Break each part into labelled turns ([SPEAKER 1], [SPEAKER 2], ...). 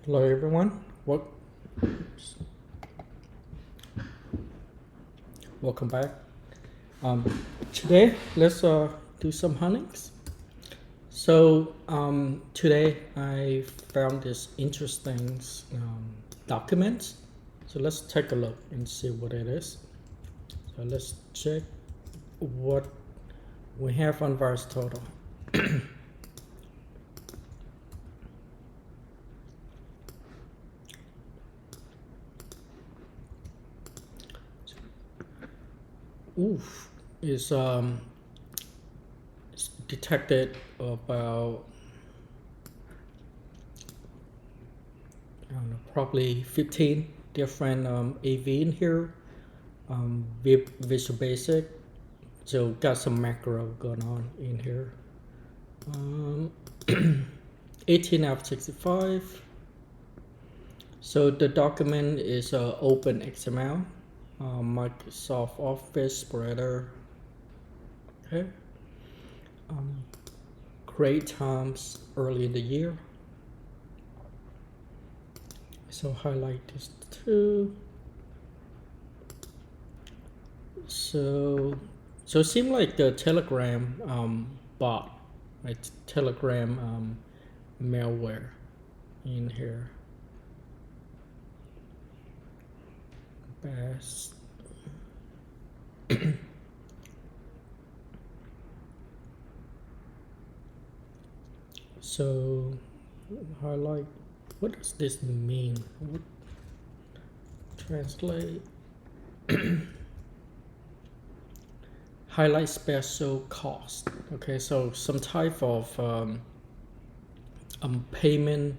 [SPEAKER 1] Hello everyone. Welcome back. Um, Today let's do some huntings. So today I found this interesting document. So let's take a look and see what it is. So let's check what we have on VirusTotal. Oof, is it's detected about I don't know, probably 15 different AV in here. Visual Basic, so got some macro going on in here. 18 out of 65. So the document is open XML, Microsoft Office spreader. Okay. Great times early in the year. So highlight this too. So it seems like the Telegram bot, right? Telegram malware in here. Best. So highlight. What does this mean? What, translate. Highlight special cost. Okay, so some type of payment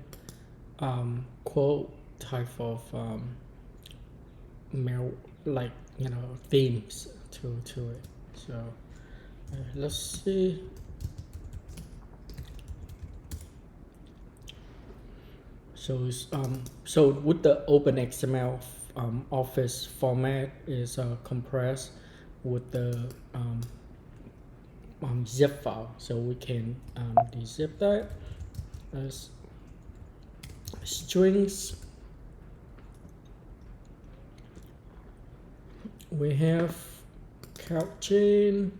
[SPEAKER 1] quote type of mail, like themes to it. So let's see. So with the OpenXML Office format is compressed with the zip file, so we can dezip that as strings. We have count chain,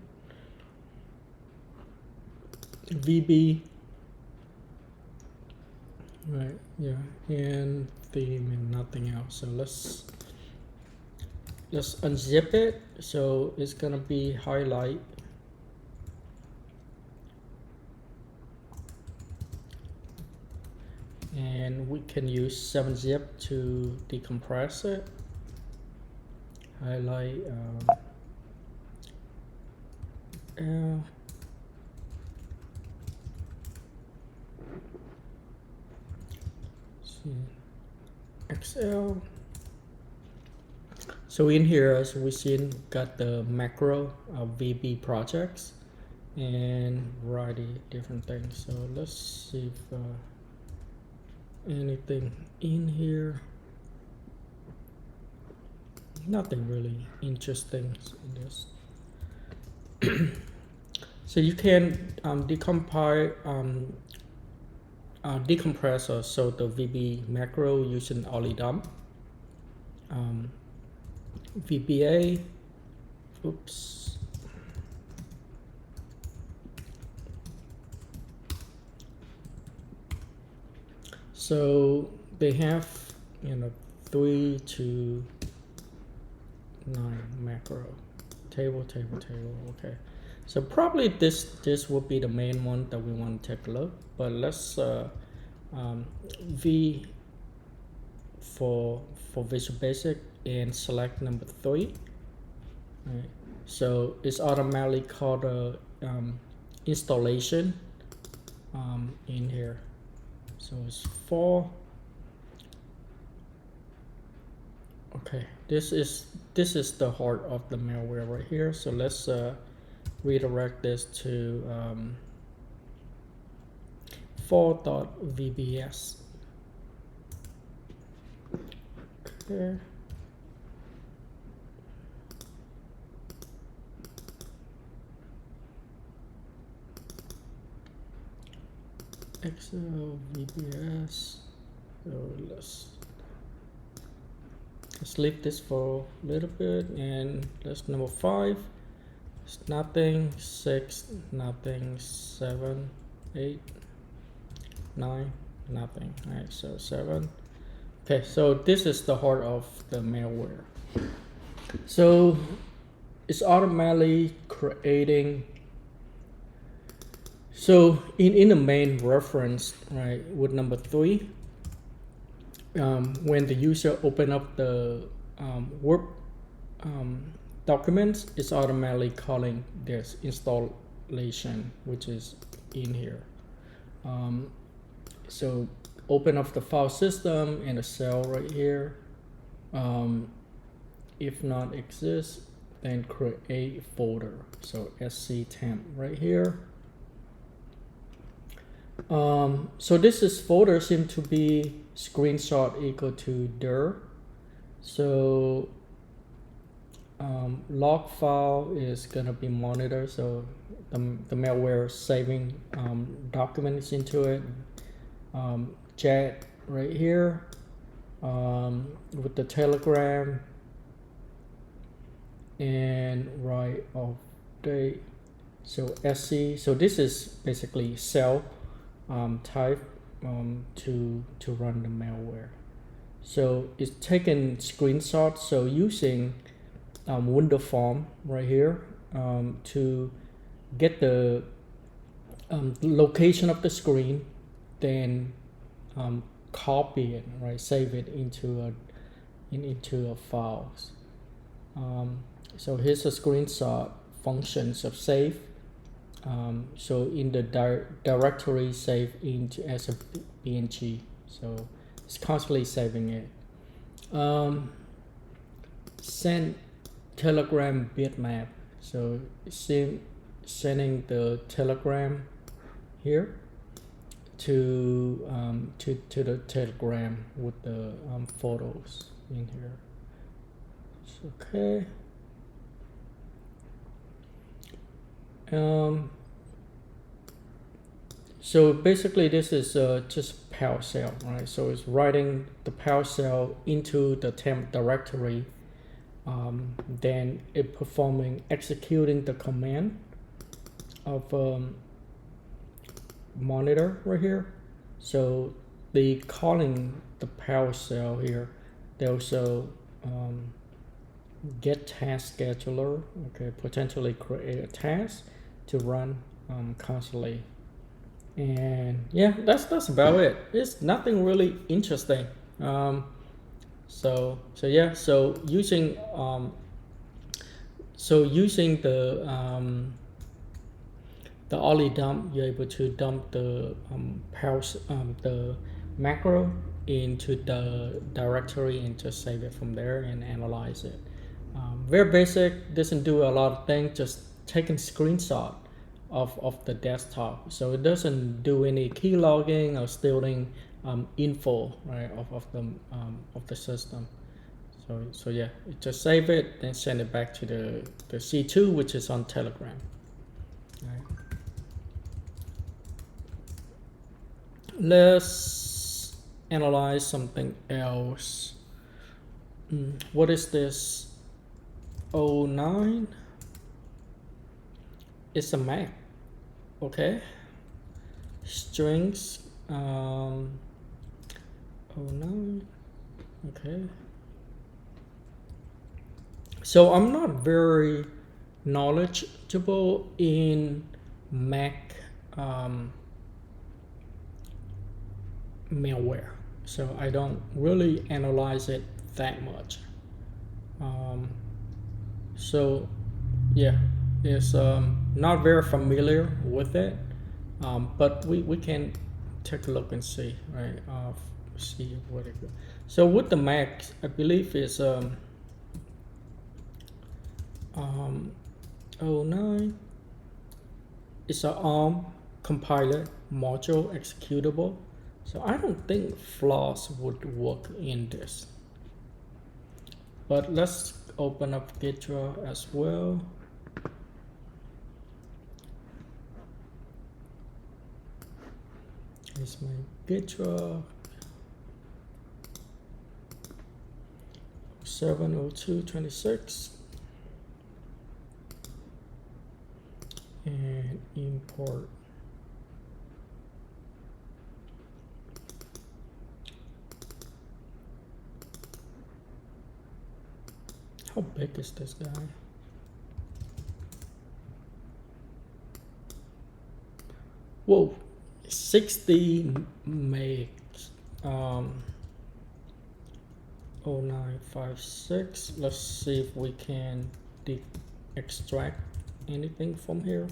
[SPEAKER 1] VB, right? Yeah, and theme and nothing else. So let's unzip it. So it's gonna be highlight. And we can use 7-zip to decompress it. Highlight L. XL. So in here, as we seen, got the macro VB projects and variety different things. So let's see if anything in here. Nothing really interesting in this. So you can decompress so the VB macro using olidump, VBA. Oops. So they have 3 to 9 macro table. Okay, so probably this will be the main one that we want to take a look, but let's V for Visual Basic and select number 3. Right. So it's automatically called a installation in here. So it's 4. Okay, this is the heart of the malware right here. So let's redirect this to 4.vbs. Okay. XL VBS. So let's leave this for a little bit, and that's number 5. It's nothing. 6, nothing. 7, 8, 9, nothing. All right, so 7. Okay, so this is the heart of the malware. So it's automatically creating. So in the main reference, right, with number 3, when the user open up the Word documents, it's automatically calling this installation, which is in here. So open up the file system and a cell right here. If not exists, then create a folder. So sc temp right here. So this folder seems to be screenshot equal to dir. So log file is gonna be monitor. So the malware saving documents into it. Chat right here with the Telegram and right of date. So sc. So this is basically cell type to run the malware. So it's taking screenshots. So using window form right here to get the location of the screen, then copy it, right, save it into a files. So here's a screenshot functions of save. So in the directory save into as a png, so it's constantly saving it. Send Telegram bitmap, so sending the Telegram here to the Telegram with the photos in here. It's okay. So basically this is just PowerShell, right? So it's writing the PowerShell into the temp directory, then it executing the command of monitor right here. So the calling the PowerShell here, they also get task scheduler, okay, potentially create a task to run constantly. And yeah, that's about it. It's nothing really interesting. So yeah, so using the ollie dump, you're able to dump the the macro into the directory and just save it from there and analyze it. Very basic, doesn't do a lot of things, just taking screenshot of the desktop. So it doesn't do any key logging or stealing info, right, of the system. So yeah, it just save it, then send it back to the C2, which is on Telegram. Right. Let's analyze something else. What is this? 09. It's a Mac. Okay. Strings. 09. Okay. So I'm not very knowledgeable in Mac malware, so I don't really analyze it that much. So yeah, it's not very familiar with it, but we can take a look and see, right? See what it goes. So with the Mac, I believe it's 09. It's an ARM compiler module executable. So I don't think flaws would work in this. But let's open up Gitra as well. Here's my Gitra. 702.26 and import. How big is this guy? Whoa, 60 megs. 0956. Let's see if we can extract anything from here.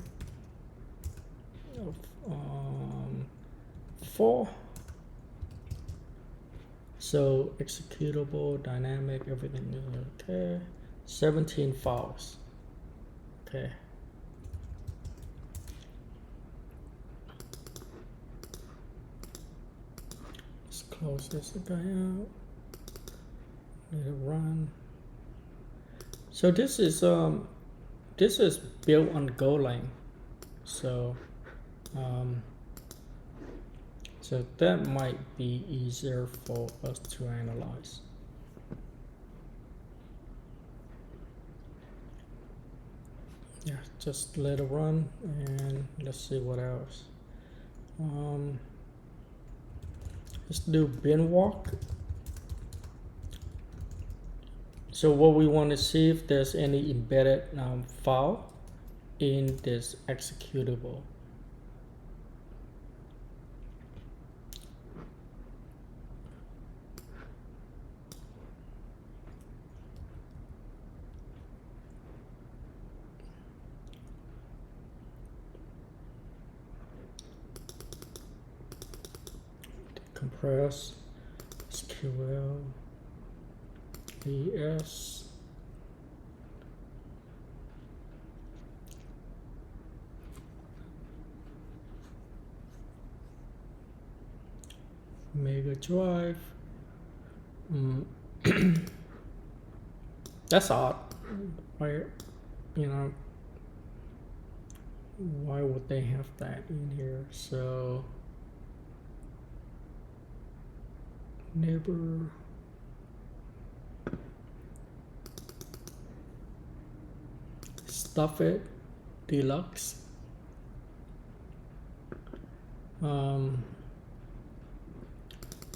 [SPEAKER 1] 4. So executable, dynamic, everything is okay. 17 files. Okay. Let's close this guy out. Let it run. So this is built on Golang. So so that might be easier for us to analyze. Yeah, just let it run and let's see what else. Let's do bin walk. So what we want to see if there's any embedded file in this executable. Compress, SQL, ES. Mega Drive. That's odd. Why, why would they have that in here? So neighbor. Stuff it deluxe.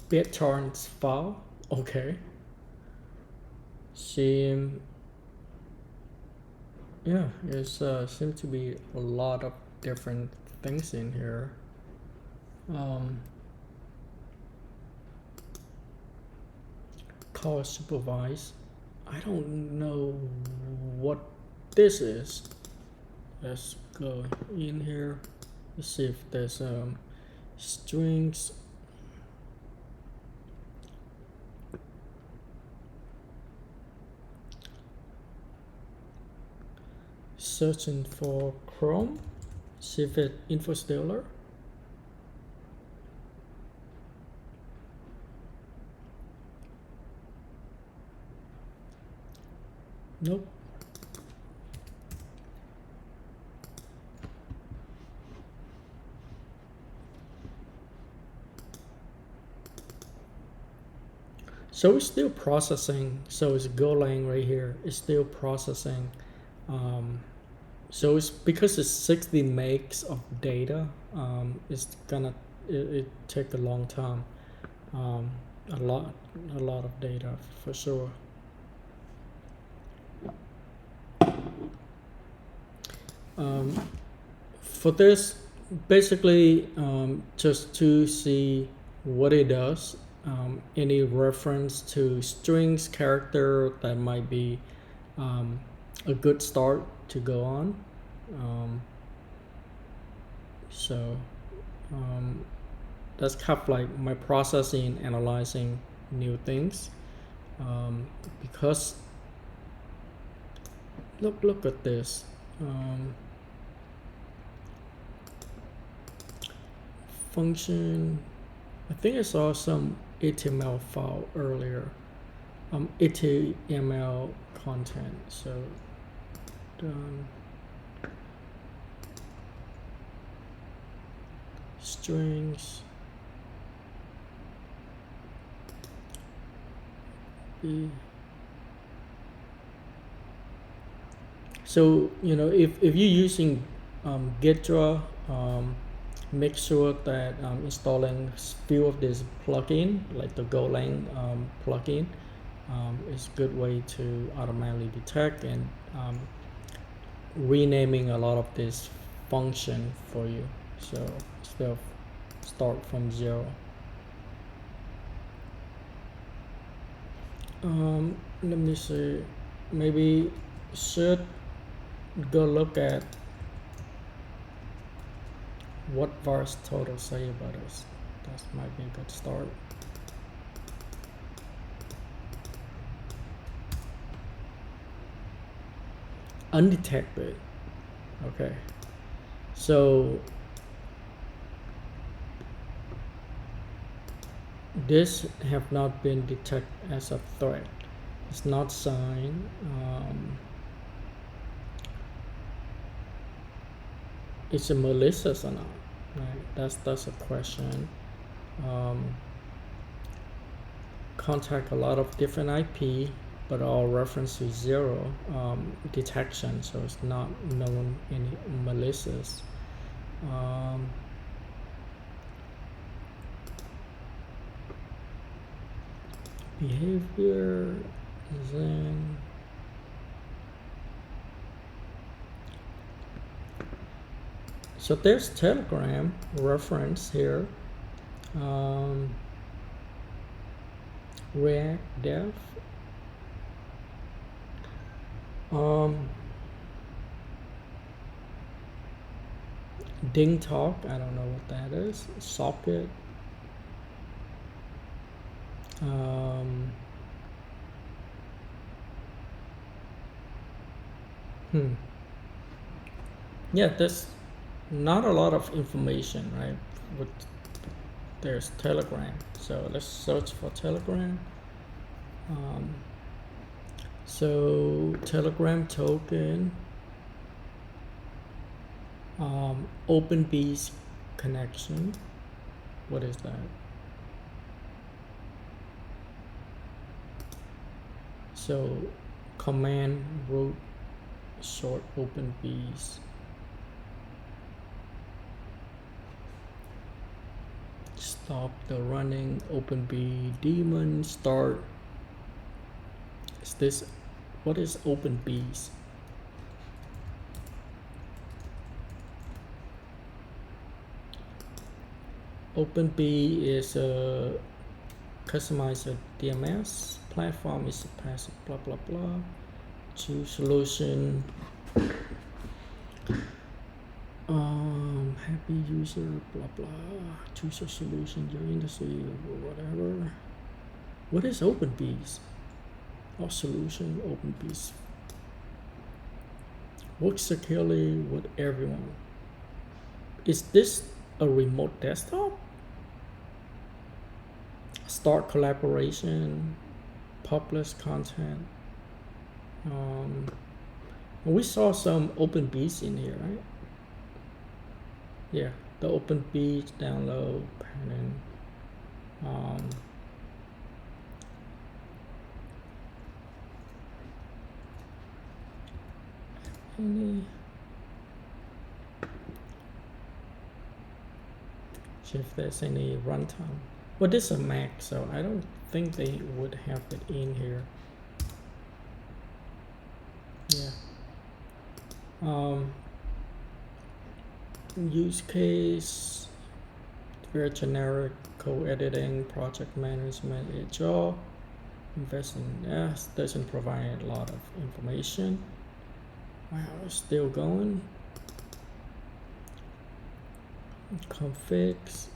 [SPEAKER 1] BitTorrent file. Okay. Seem. Yeah, there's seems to be a lot of different things in here. Call supervise. I don't know what this is. Let's go in here. Let's see if there's strings. Searching for Chrome. See if it info stealer. Nope. So it's still processing. So it's Golang right here. It's still processing. So it's because it's 60 megs of data. It's gonna it take a long time. A lot of data for sure. For this, basically, just to see what it does, any reference to strings character that might be a good start to go on. So that's kind of like my process in analyzing new things, because look at this. Function. I think I saw some HTML file earlier. HTML content. So done. Strings. B. So if you're using Gitra, make sure that installing few of this plugin, like the Golang plugin, is a good way to automatically detect and renaming a lot of this function for you. So instead of start from zero. Let me see. Maybe should go look at what vars total say about us. That might be a good start. Undetected. Okay. So this have not been detected as a threat. It's not signed. It's a malicious or not? Right. That's a question. Contact a lot of different IP, but all reference to zero detection, so it's not known any malicious. Behavior, then so there's Telegram reference here. React Dev. Ding Talk, I don't know what that is. Socket. Yeah, there's not a lot of information, right? But there's Telegram, so let's search for Telegram. So Telegram token, OpenBees connection. What is that? So command root short OpenBees. Stop the running OpenBee daemon start. Is this, what is OpenBees? OpenBee is a customizer DMS platform. Is a passive blah blah blah. Choose solution. Happy user blah blah. Choose a solution, your industry or whatever. What is OpenBees? Or solution OpenBees. Works securely with everyone. Is this a remote desktop? Start collaboration, publish content. We saw some OpenBees in here, right? Yeah, the OpenBees download pattern. See if there's any runtime. Well, this is a Mac, so I don't think they would have it in here. Yeah. Use case, very generic, code editing, project management, HR. Invest in yes, doesn't provide a lot of information. Wow, it's still going. Configs.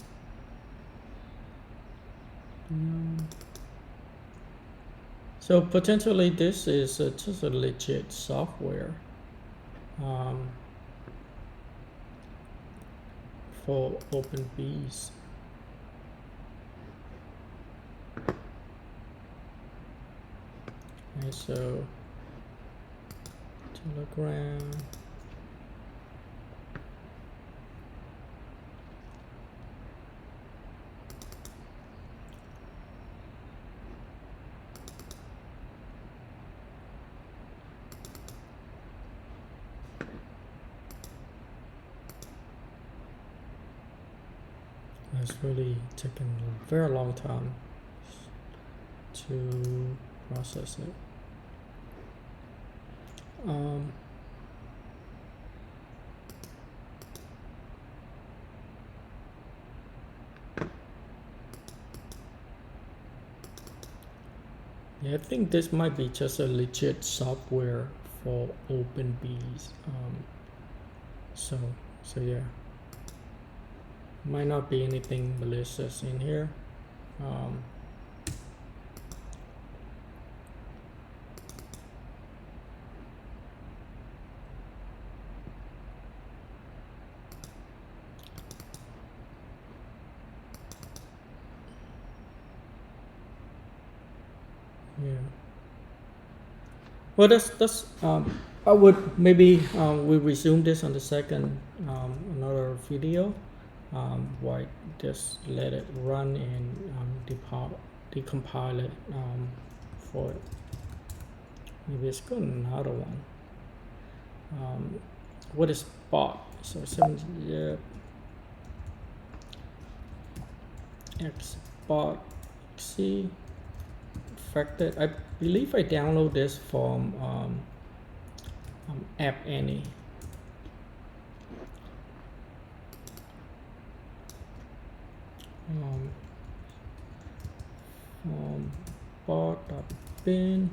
[SPEAKER 1] So potentially this is just a legit software for OpenBees. Okay, so Telegram. has really taken a very long time to process it. Yeah, I think this might be just a legit software for OpenBees. So yeah, might not be anything malicious in here. Yeah. Well, that's I would maybe we resume this on the second another video. Why just let it run and decompile it for it. Maybe it's got another one. What is bot? So 70, yeah. Xbot C affected. I believe I download this from App Annie. Bot.bin.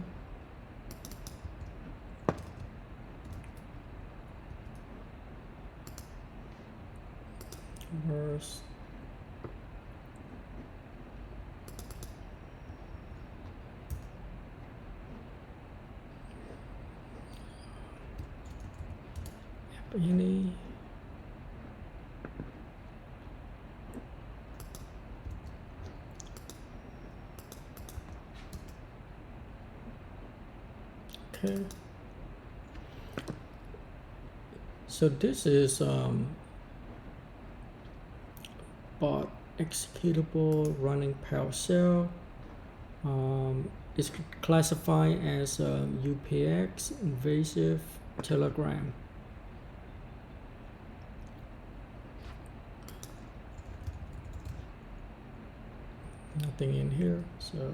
[SPEAKER 1] Verse. App Annie. Okay. So this is bot executable running PowerShell. It's classified as UPX, invasive, Telegram. Nothing in here, so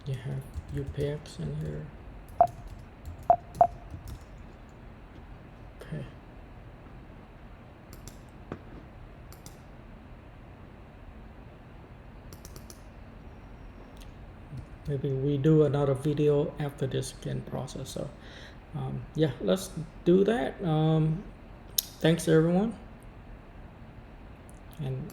[SPEAKER 1] you have UPX in here. Okay. Maybe we do another video after this scan process. So yeah, let's do that. Thanks everyone, and